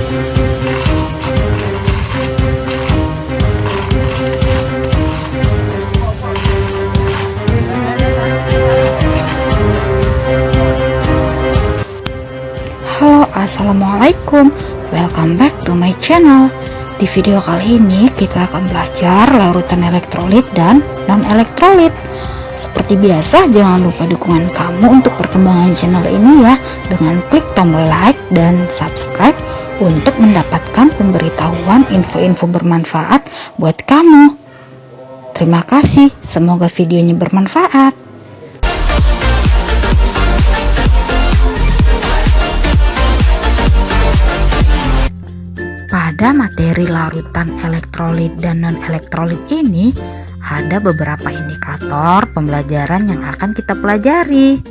Halo, assalamualaikum, welcome back to my channel. Di video kali ini kita akan belajar larutan elektrolit dan non-elektrolit. Seperti biasa, jangan lupa dukungan kamu untuk perkembangan channel ini ya, dengan klik tombol like dan subscribe untuk mendapatkan pemberitahuan info-info bermanfaat buat kamu. Terima kasih, semoga videonya bermanfaat. Pada materi larutan elektrolit dan non-elektrolit ini ada beberapa indikator pembelajaran yang akan kita pelajari.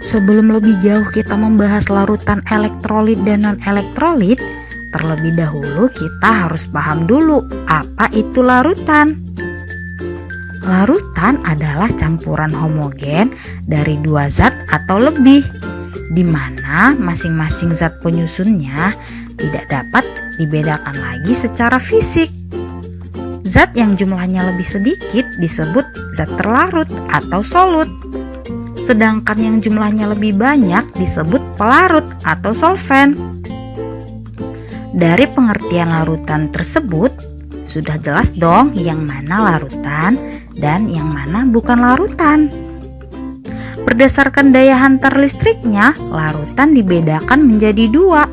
Sebelum lebih jauh kita membahas larutan elektrolit dan non-elektrolit, terlebih dahulu kita harus paham dulu apa itu larutan. Larutan adalah campuran homogen dari dua zat atau lebih, di mana masing-masing zat penyusunnya tidak dapat dibedakan lagi secara fisik. Zat yang jumlahnya lebih sedikit disebut zat terlarut atau solut, sedangkan yang jumlahnya lebih banyak disebut pelarut atau solvent. Dari pengertian larutan tersebut, sudah jelas dong yang mana larutan dan yang mana bukan larutan. Berdasarkan daya hantar listriknya, larutan dibedakan menjadi dua.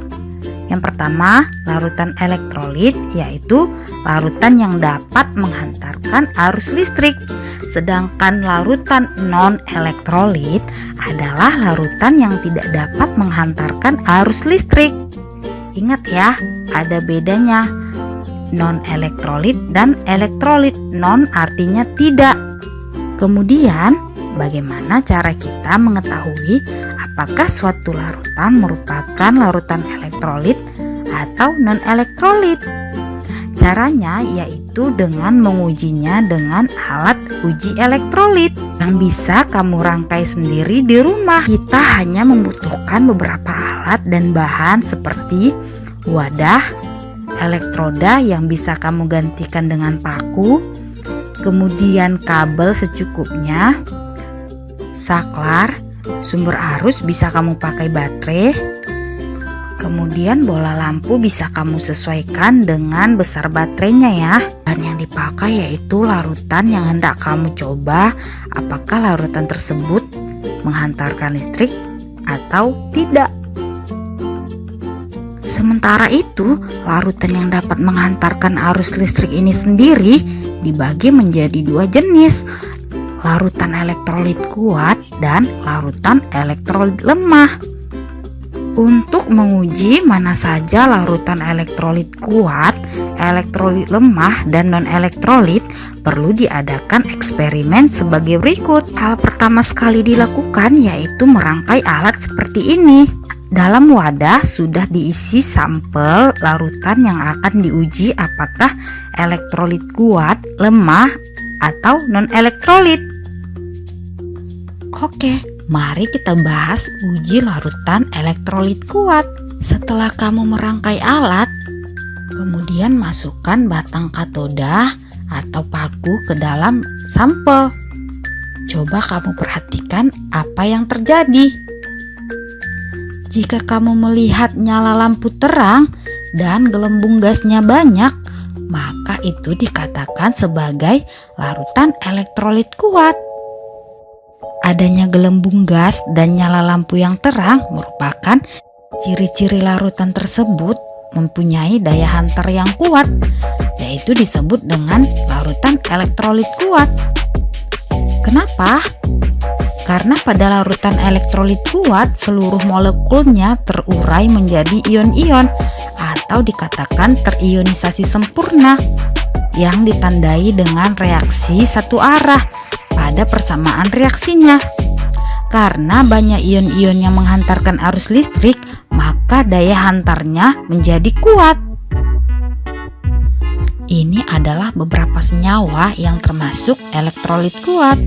Yang pertama, larutan elektrolit, yaitu larutan yang dapat menghantarkan arus listrik. Sedangkan larutan non-elektrolit adalah larutan yang tidak dapat menghantarkan arus listrik. Ingat ya, ada bedanya. Non-elektrolit dan elektrolit. Non artinya tidak. Kemudian, bagaimana cara kita mengetahui apakah suatu larutan merupakan larutan elektrolit atau non-elektrolit? Caranya yaitu dengan mengujinya dengan alat uji elektrolit yang bisa kamu rangkai sendiri di rumah. Kita hanya membutuhkan beberapa alat dan bahan seperti wadah, elektroda yang bisa kamu gantikan dengan paku, kemudian kabel secukupnya, saklar, sumber arus bisa kamu pakai baterai, kemudian bola lampu bisa kamu sesuaikan dengan besar baterainya ya. Dan yang dipakai yaitu larutan yang hendak kamu coba apakah larutan tersebut menghantarkan listrik atau tidak. Sementara itu, larutan yang dapat menghantarkan arus listrik ini sendiri dibagi menjadi dua jenis, larutan elektrolit kuat dan larutan elektrolit lemah. Untuk menguji mana saja larutan elektrolit kuat, elektrolit lemah, dan non-elektrolit, perlu diadakan eksperimen sebagai berikut. Hal pertama sekali dilakukan yaitu merangkai alat seperti ini. Dalam wadah sudah diisi sampel larutan yang akan diuji apakah elektrolit kuat, lemah, atau non-elektrolit. Oke, mari kita bahas uji larutan elektrolit kuat. Setelah kamu merangkai alat, kemudian masukkan batang katoda atau paku ke dalam sampel. Coba kamu perhatikan apa yang terjadi. Jika kamu melihat nyala lampu terang dan gelembung gasnya banyak, maka itu dikatakan sebagai larutan elektrolit kuat. Adanya gelembung gas dan nyala lampu yang terang merupakan ciri-ciri larutan tersebut mempunyai daya hantar yang kuat, yaitu disebut dengan larutan elektrolit kuat. Kenapa? Karena pada larutan elektrolit kuat seluruh molekulnya terurai menjadi ion-ion atau dikatakan terionisasi sempurna yang ditandai dengan reaksi satu arah pada persamaan reaksinya. Karena banyak ion-ion yang menghantarkan arus listrik, maka daya hantarnya menjadi kuat. Ini adalah beberapa senyawa yang termasuk elektrolit kuat.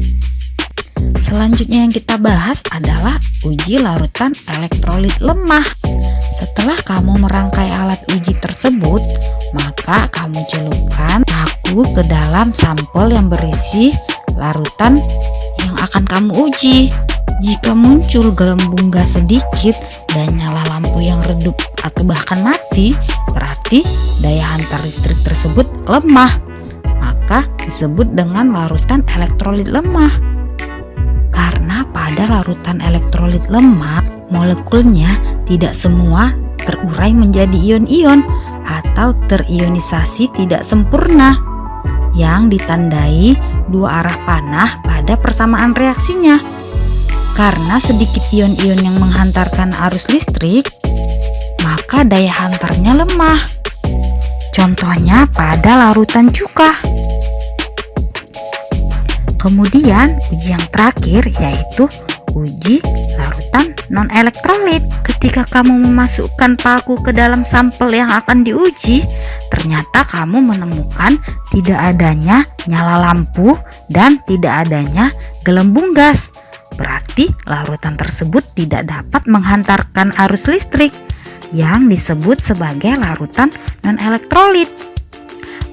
Selanjutnya yang kita bahas adalah uji larutan elektrolit lemah. Setelah kamu merangkai alat uji tersebut, maka kamu celupkan paku ke dalam sampel yang berisi larutan yang akan kamu uji. Jika muncul gelembung gas sedikit dan nyala lampu yang redup atau bahkan mati, berarti daya hantar listrik tersebut lemah. Maka disebut dengan larutan elektrolit lemah. Karena pada larutan elektrolit lemah, molekulnya tidak semua terurai menjadi ion-ion atau terionisasi tidak sempurna yang ditandai dua arah panah pada persamaan reaksinya. Karena sedikit ion-ion yang menghantarkan arus listrik, maka daya hantarnya lemah. Contohnya pada larutan cuka. Kemudian uji yang terakhir yaitu uji larutan non-elektrolit. Ketika kamu memasukkan paku ke dalam sampel yang akan diuji, ternyata kamu menemukan tidak adanya nyala lampu dan tidak adanya gelembung gas. Berarti larutan tersebut tidak dapat menghantarkan arus listrik yang disebut sebagai larutan non-elektrolit.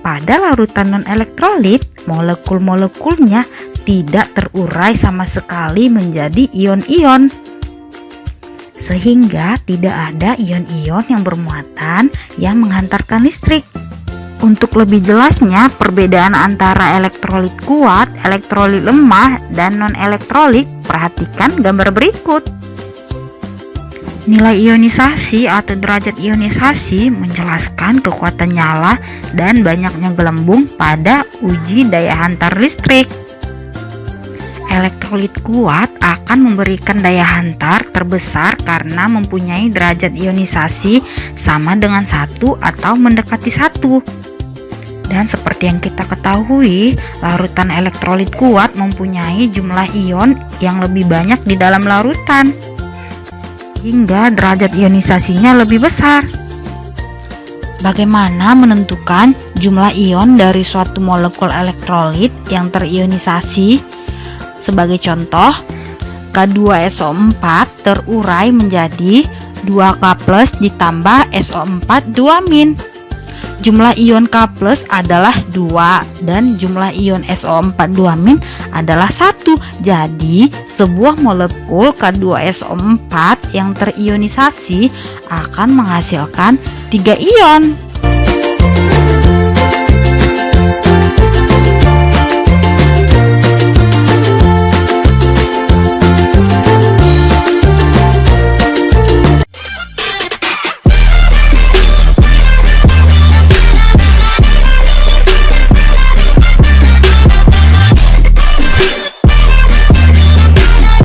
Pada larutan non-elektrolit, molekul-molekulnya tidak terurai sama sekali menjadi ion-ion, sehingga tidak ada ion-ion yang bermuatan yang menghantarkan listrik. Untuk lebih jelasnya, perbedaan antara elektrolit kuat, elektrolit lemah, dan non-elektrolit, perhatikan gambar berikut. Nilai ionisasi atau derajat ionisasi menjelaskan kekuatan nyala dan banyaknya gelembung pada uji daya hantar listrik. Elektrolit kuat akan memberikan daya hantar terbesar karena mempunyai derajat ionisasi sama dengan 1 atau mendekati 1. Dan seperti yang kita ketahui, larutan elektrolit kuat mempunyai jumlah ion yang lebih banyak di dalam larutan, hingga derajat ionisasinya lebih besar. Bagaimana menentukan jumlah ion dari suatu molekul elektrolit yang terionisasi? Sebagai contoh, K2SO4 terurai menjadi 2K+ ditambah SO4 2-. Jumlah ion K+ adalah 2 dan jumlah ion SO4 2- adalah 1. Jadi, sebuah molekul K2SO4 yang terionisasi akan menghasilkan 3 ion.